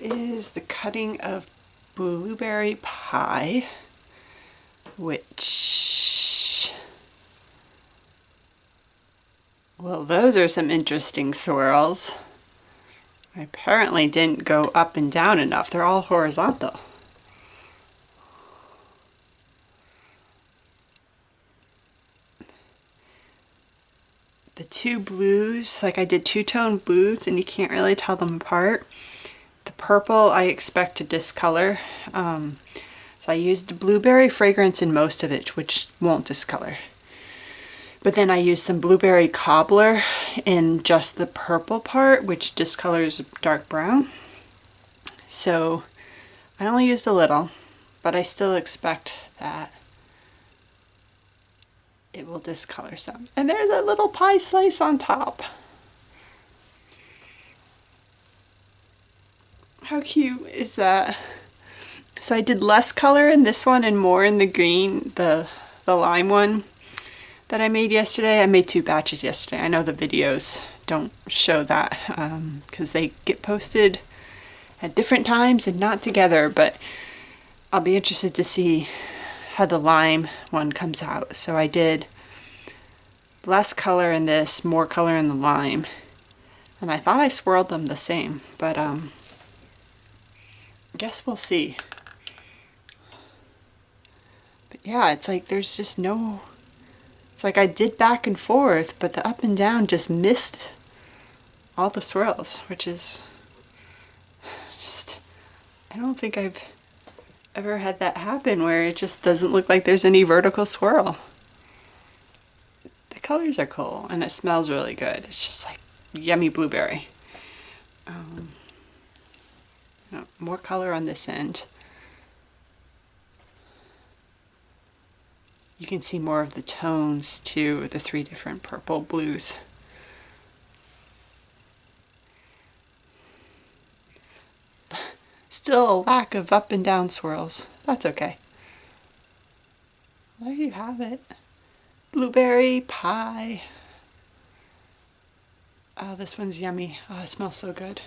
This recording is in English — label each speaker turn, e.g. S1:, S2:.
S1: is the cutting of blueberry pie, which, well, those are some interesting swirls. I apparently didn't go up and down enough. They're all horizontal. The two blues, like I did two-tone blues and you can't really tell them apart. The purple I expect to discolor. So I used blueberry fragrance in most of it, which won't discolor. But then I used some blueberry cobbler in just the purple part, which discolors dark brown. So I only used a little, but I still expect that it will discolor some. And there's a little pie slice on top. How cute is that? So I did less color in this one and more in the green, the lime one that I made yesterday. I made 2 batches yesterday. I know the videos don't show that because they get posted at different times and not together, but I'll be interested to see how the lime one comes out. So I did less color in this, more color in the lime, and I thought I swirled them the same, but I guess we'll see. But yeah, it's like there's just no, it's like I did back and forth, but the up and down just missed all the swirls, which is just, I don't think I've ever had that happen where it just doesn't look like there's any vertical swirl. The colors are cool and it smells really good. It's just like yummy blueberry. More color on this end. You can see more of the tones too, the 3 different purple blues. Still a lack of up and down swirls. That's okay. There you have it. Blueberry pie. Oh, this one's yummy. Oh, it smells so good.